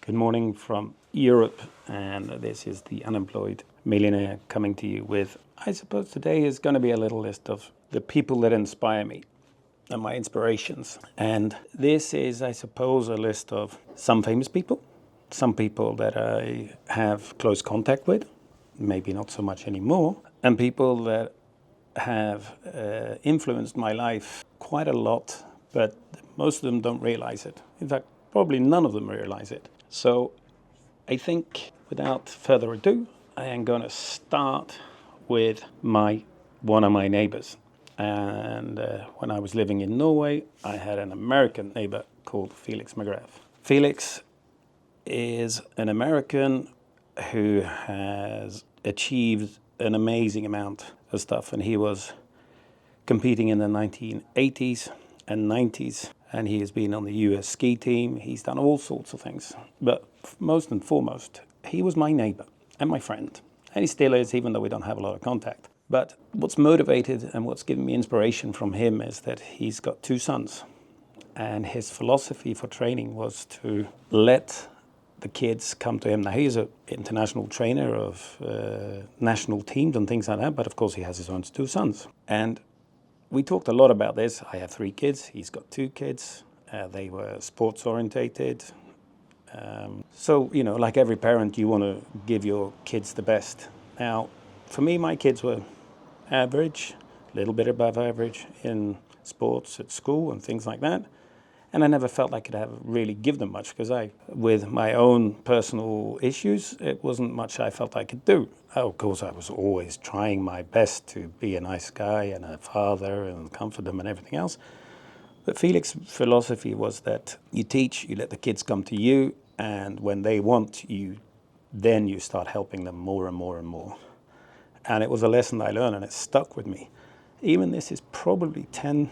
Good morning from Europe, and this is the Unemployed Millionaire coming to you with, I suppose today is going to be a little list of the people that inspire me and my inspirations. And this is, I suppose, a list of some famous people, some people that I have close contact with, maybe not so much anymore, and people that have influenced my life quite a lot, but most of them don't realize it. In fact, probably none of them realize it. So I think without further ado, I am going to start with one of my neighbors. And when I was living in Norway, I had an American neighbor called Felix McGrath. Felix is an American who has achieved an amazing amount of stuff, and he was competing in the 1980s and 90s, and he has been on the US ski team. He's done all sorts of things, but most and foremost, he was my neighbor and my friend, and he still is, even though we don't have a lot of contact. But what's motivated and what's given me inspiration from him is that he's got two sons, and his philosophy for training was to let the kids come to him. Now, he's an international trainer of national teams and things like that, but of course he has his own two sons. And we talked a lot about this. I have 3 kids, he's got 2 kids. They were sports orientated. So, like every parent, you want to give your kids the best. Now, for me, my kids were average, a little bit above average in sports at school and things like that. And I never felt I could really give them much because with my own personal issues, it wasn't much I felt I could do. Of course, I was always trying my best to be a nice guy and a father and comfort them and everything else. But Felix's philosophy was that you teach, you let the kids come to you, and when they want you, then you start helping them more and more and more. And it was a lesson I learned, and it stuck with me. Even this is probably 10,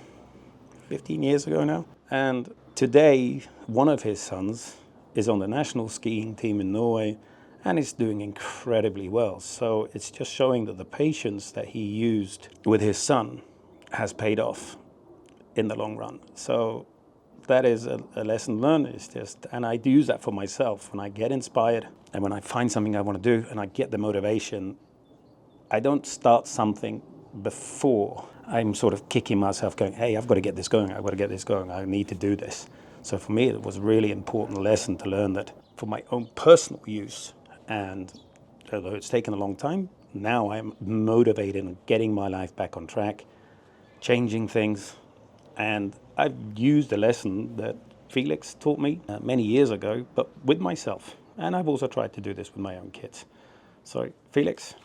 15 years ago now. And today, one of his sons is on the national skiing team in Norway and is doing incredibly well. So it's just showing that the patience that he used with his son has paid off in the long run. So that is a lesson learned. And I use that for myself. When I get inspired and when I find something I want to do and I get the motivation, I don't start something before I'm sort of kicking myself going, hey, I've got to get this going, I need to do this. So for me, it was a really important lesson to learn that for my own personal use, and although it's taken a long time, now I'm motivated and getting my life back on track, changing things. And I've used a lesson that Felix taught me many years ago, but with myself. And I've also tried to do this with my own kids. So Felix,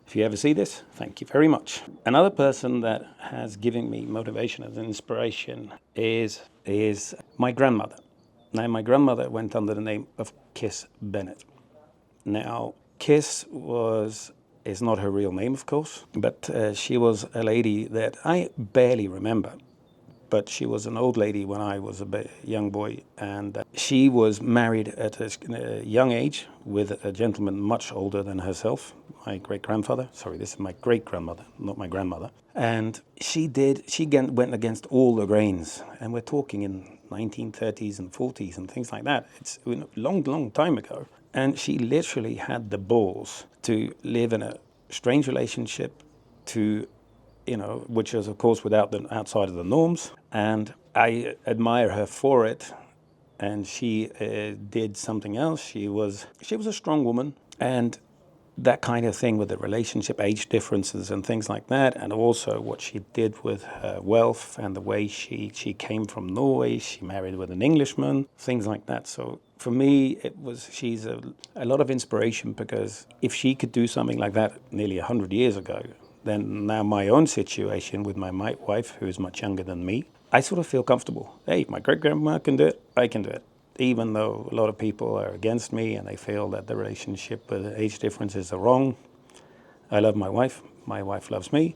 if you ever see this, thank you very much. Another person that has given me motivation and inspiration is my grandmother. Now, my grandmother went under the name of Kiss Bennett. Now, Kiss is not her real name, of course, but she was a lady that I barely remember. But she was an old lady when I was a young boy, and she was married at a young age with a gentleman much older than herself, my great-grandfather. Sorry, this is my great-grandmother, not my grandmother. And she went against all the grains, and we're talking in 1930s and 40s and things like that. It's a long, long time ago. And she literally had the balls to live in a strange relationship which is, of course, outside of the norms. And I admire her for it. And she did something else. She was a strong woman. And that kind of thing with the relationship, age differences and things like that, and also what she did with her wealth and the way she came from Norway, she married with an Englishman, things like that. So for me, she's a lot of inspiration, because if she could do something like that nearly 100 years ago, then now my own situation with my wife, who is much younger than me, I sort of feel comfortable. Hey, my great-grandma can do it, I can do it. Even though a lot of people are against me and they feel that the relationship with the age differences are wrong, I love my wife loves me.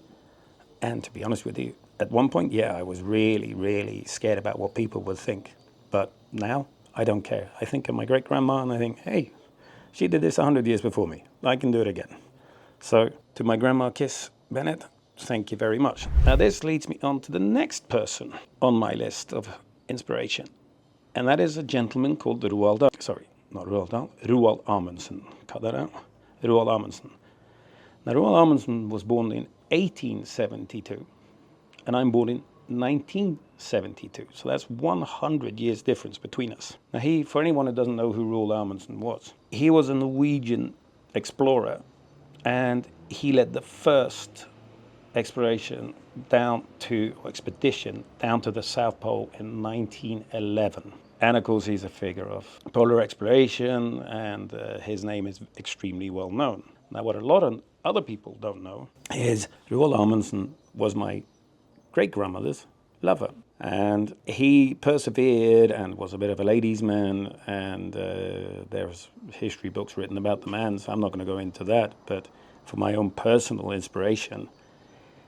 And to be honest with you, at one point, I was really, really scared about what people would think. But now, I don't care. I think of my great-grandma and I think, hey, she did this 100 years before me. I can do it again. So to my grandma, Kiss Bennett, thank you very much. Now this leads me on to the next person on my list of inspiration. And that is a gentleman called Roald Dahl. Sorry, not Roald Dahl, Roald Amundsen. Cut that out. Roald Amundsen. Now, Roald Amundsen was born in 1872, and I'm born in 1972. So that's 100 years difference between us. Now, for anyone who doesn't know who Roald Amundsen was, he was a Norwegian explorer, and he led the first expedition down to the South Pole in 1911. And of course, he's a figure of polar exploration, and his name is extremely well known. Now, what a lot of other people don't know is Roald Amundsen was my great-grandmother's lover. And he persevered and was a bit of a ladies' man, and there's history books written about the man, so I'm not going to go into that. But for my own personal inspiration,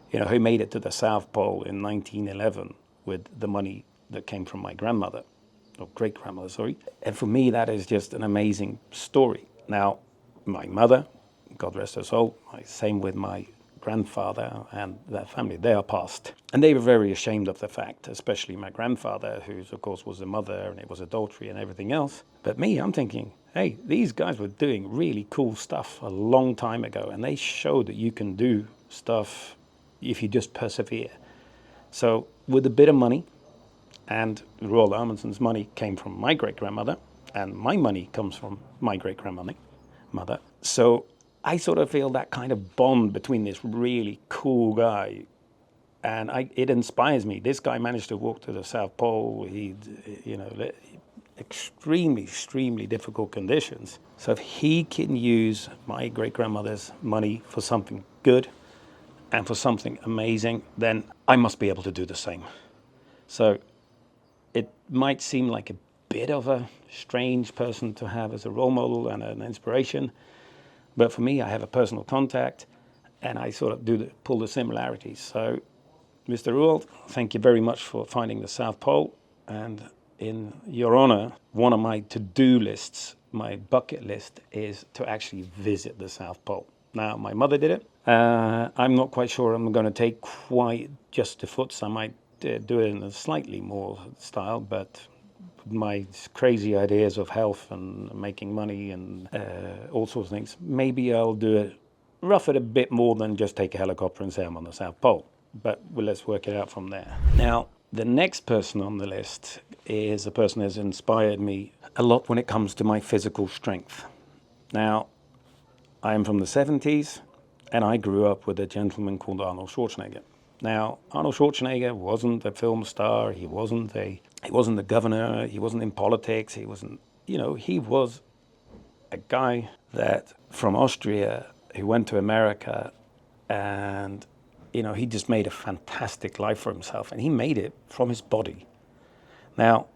he made it to the South Pole in 1911 with the money that came from my grandmother, or great-grandmother, sorry. And for me, that is just an amazing story. Now, my mother, God rest her soul, same with my grandfather and their family, they are passed. And they were very ashamed of the fact, especially my grandfather, who of course was a mother, and it was adultery and everything else. But me, I'm thinking, hey, these guys were doing really cool stuff a long time ago, and they showed that you can do stuff if you just persevere. So with a bit of money, and Roald Amundsen's money came from my great-grandmother, and my money comes from my great-grandmother. So I sort of feel that kind of bond between this really cool guy, and it inspires me. This guy managed to walk to the South Pole. Extremely, extremely difficult conditions. So if he can use my great-grandmother's money for something good and for something amazing, then I must be able to do the same. So it might seem like a bit of a strange person to have as a role model and an inspiration, but for me, I have a personal contact, and I sort of pull the similarities. So, Mr. Roald, thank you very much for finding the South Pole. And in your honor, one of my to-do lists, my bucket list, is to actually visit the South Pole. Now, my mother did it. I'm not quite sure I'm going to take quite just the foots. I might do it in a slightly more style, but my crazy ideas of health and making money and all sorts of things, maybe I'll rough it a bit more than just take a helicopter and say I'm on the South Pole. But let's work it out from there. Now, the next person on the list is a person who has inspired me a lot when it comes to my physical strength. Now, I am from the 70s, and I grew up with a gentleman called Arnold Schwarzenegger. Now, Arnold Schwarzenegger wasn't a film star. He wasn't the governor. He wasn't in politics. He was a guy that from Austria who went to America, and he just made a fantastic life for himself, and he made it from his body. Now,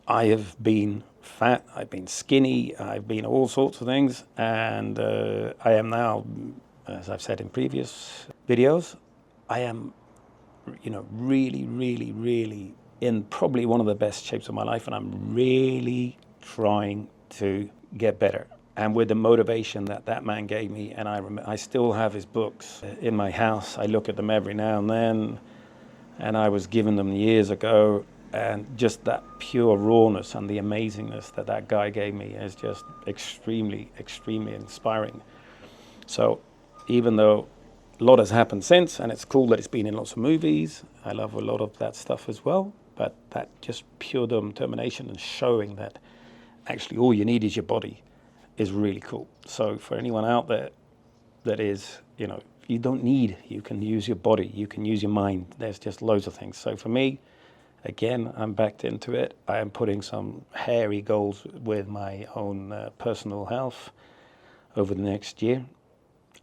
I have been fat, I've been skinny, I've been all sorts of things, and I am now, as I've said in previous videos, I am, really, really, really in probably one of the best shapes of my life, and I'm really trying to get better. And with the motivation that man gave me, and I still have his books in my house. I look at them every now and then, and I was given them years ago, and just that pure rawness and the amazingness that guy gave me is just extremely, extremely inspiring. So even though a lot has happened since, and it's cool that it's been in lots of movies, I love a lot of that stuff as well, but that just pure determination and showing that actually all you need is your body is really cool. So for anyone out there that is, you don't need, you can use your body, you can use your mind. There's just loads of things. So for me, again, I'm backed into it. I am putting some hairy goals with my own personal health over the next year.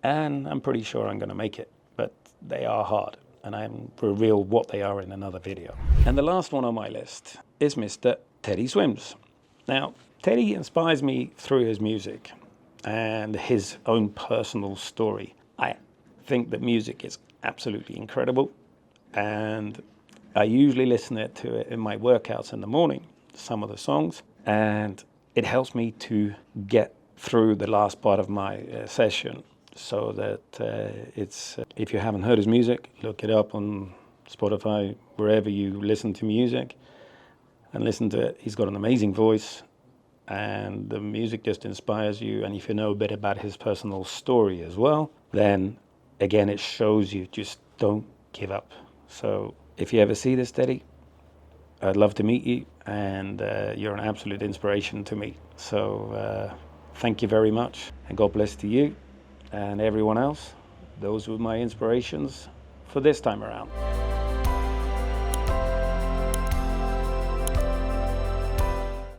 And I'm pretty sure I'm going to make it, but they are hard. And I'll reveal what they are in another video. And the last one on my list is Mr. Teddy Swims. Now, Teddy inspires me through his music and his own personal story. I think that music is absolutely incredible, and I usually listen to it in my workouts in the morning, some of the songs, and it helps me to get through the last part of my session. So that if you haven't heard his music, look it up on Spotify, wherever you listen to music, and listen to it. He's got an amazing voice, and the music just inspires you, and if you know a bit about his personal story as well, then again it shows you just don't give up. So if you ever see this, Teddy, I'd love to meet you, and you're an absolute inspiration to me. So thank you very much, and God bless to you and everyone else. Those were my inspirations for this time around.